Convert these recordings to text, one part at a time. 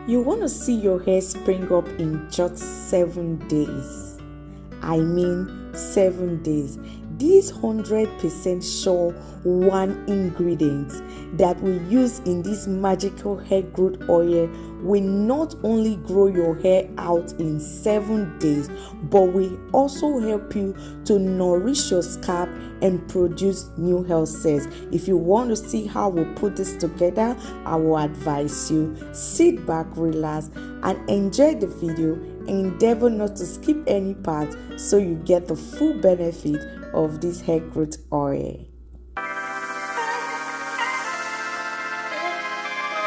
You want to see your hair spring up in just 7 days. I mean 7 days. This 100% sure one ingredient that we use in this magical hair growth oil will not only grow your hair out in 7 days, but will also help you to nourish your scalp and produce new hair cells. If you want to see how we put this together, I will advise you sit back, relax, and enjoy the video. Endeavor not to skip any part so you get the full benefit of this hair growth oil.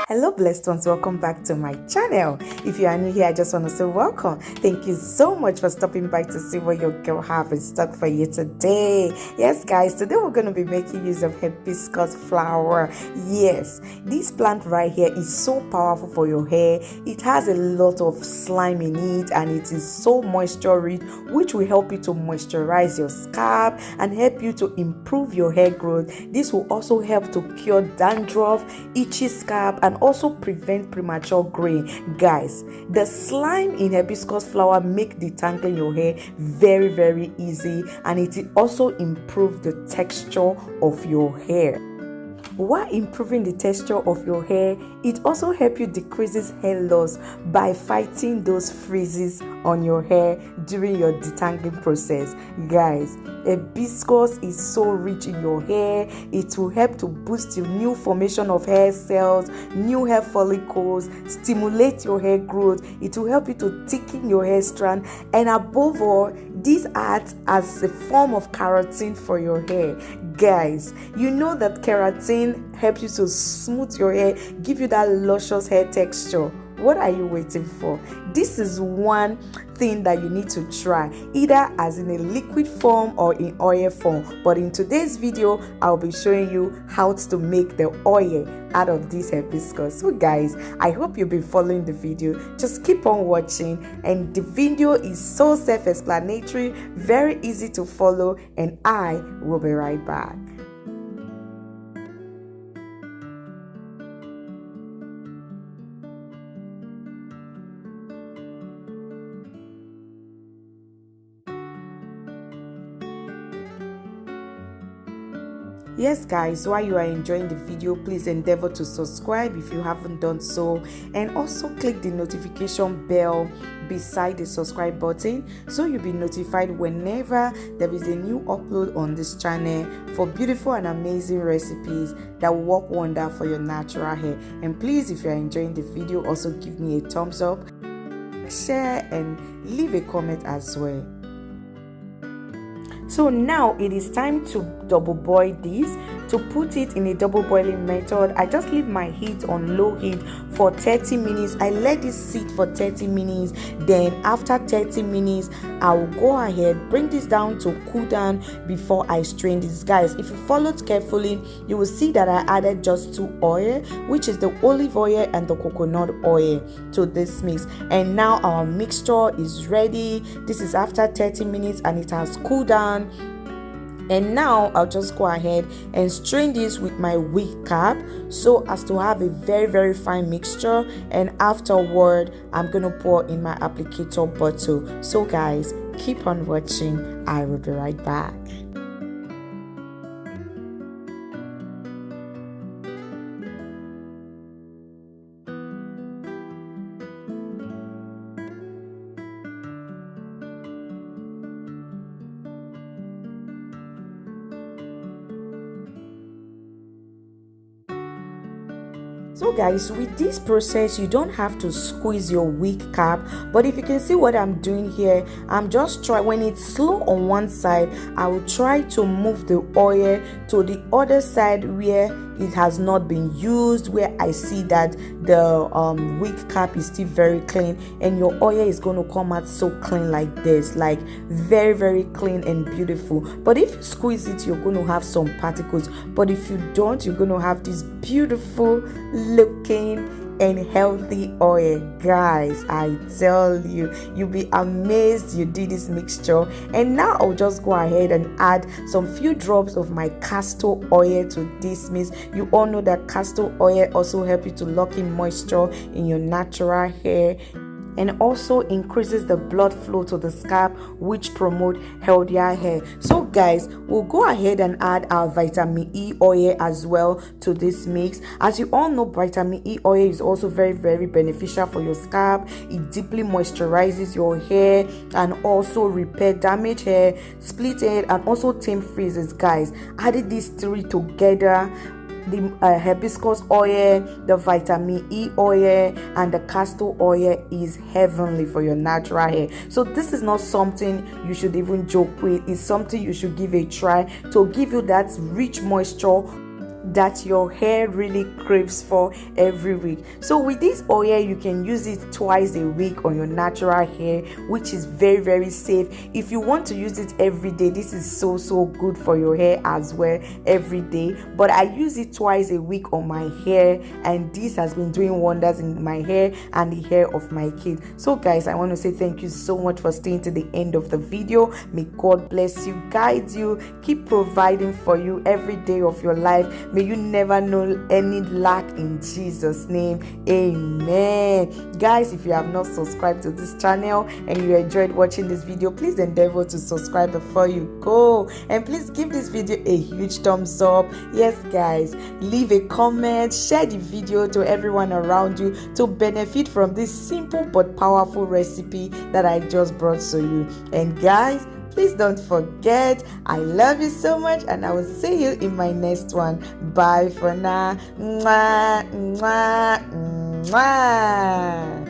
Hello blessed ones, welcome back to my channel. If you are new here, I just want to say welcome. Thank you so much for stopping by to see what your girl have in stock for you today. Yes guys, today we're going to be making use of hibiscus flower. Yes, this plant right here is so powerful for your hair. It has a lot of slime in it and it is so moisture rich, which will help you to moisturize your scalp and help you to improve your hair growth. This will also help to cure dandruff, itchy scalp, and also prevent premature graying. Guys, the slime in hibiscus flower make detangling your hair very easy, and it also improve the texture of your hair. While improving the texture of your hair, it also helps you decreases hair loss by fighting those freezes on your hair during your detangling process. Guys, hibiscus is so rich in your hair. It will help to boost the new formation of hair cells, new hair follicles, stimulate your hair growth. It will help you to thicken your hair strand, and above all, this acts as a form of keratin for your hair. Guys, you know that keratin helps you to smooth your hair, give you that luscious hair texture. What are you waiting for? This is one thing that you need to try, either as in a liquid form or in oil form. But in today's video, I'll be showing you how to make the oil out of this hibiscus. So guys, I hope you've been following the video. Just keep on watching, and the video is so self-explanatory, very easy to follow, and I will be right back. Yes guys, while you are enjoying the video, please endeavor to subscribe if you haven't done so, and also click the notification bell beside the subscribe button so you'll be notified whenever there is a new upload on this channel for beautiful and amazing recipes that will work wonder for your natural hair. And please, if you are enjoying the video, also give me a thumbs up, share, and leave a comment as well. So now it is time to double boil this. To put it in a double boiling method, I just leave my heat on low heat for 30 minutes. I let this sit for 30 minutes. Then after 30 minutes, I will go ahead, bring this down to cool down before I strain this. Guys, if you followed carefully, you will see that I added just 2 oil, which is the olive oil and the coconut oil, to this mix. And now our mixture is ready. This is after 30 minutes and it has cooled down. And now I'll just go ahead and strain this with my wig cap so as to have a very fine mixture. And afterward, I'm gonna pour in my applicator bottle. So guys, keep on watching. I will be right back. So guys, with this process, you don't have to squeeze your wig cap, but if you can see what I'm doing here, I'm just trying, when it's slow on one side, I will try to move the oil to the other side where it has not been used, where I see that the wig cap is still very clean, and your oil is going to come out so clean like this, like very clean and beautiful. But if you squeeze it, you're going to have some particles, but if you don't, you're going to have this beautiful looking and healthy oil. Guys, I tell you, you'll be amazed you did this mixture. And now I'll just go ahead and add some few drops of my castor oil to this mix. You all know that castor oil also help you to lock in moisture in your natural hair, and also increases the blood flow to the scalp, which promote healthier hair. So guys, we'll go ahead and add our vitamin E oil as well to this mix. As you all know, vitamin E oil is also very beneficial for your scalp. It deeply moisturizes your hair and also repair damaged hair, split hair, and also tame freezes. Guys, adding these three together, the hibiscus oil, the vitamin E oil, and the castor oil, is heavenly for your natural hair. So this is not something you should even joke with. It's something you should give a try to give you that rich moisture that your hair really craves for every week. So with this oil, you can use it twice a week on your natural hair, which is very safe. If you want to use it every day, this is so good for your hair as well every day. But I use it twice a week on my hair, and this has been doing wonders in my hair and the hair of my kid. So guys, I want to say thank you so much for staying to the end of the video. May God bless you, guide you, keep providing for you every day of your life. May you never know any lack in Jesus' name. Amen. Guys, if you have not subscribed to this channel and you enjoyed watching this video, please endeavor to subscribe before you go. And please give this video a huge thumbs up. Yes, guys, leave a comment, share the video to everyone around you to benefit from this simple but powerful recipe that I just brought to you. And guys, please don't forget, I love you so much, and I will see you in my next one. Bye for now. Mwah, mwah, mwah.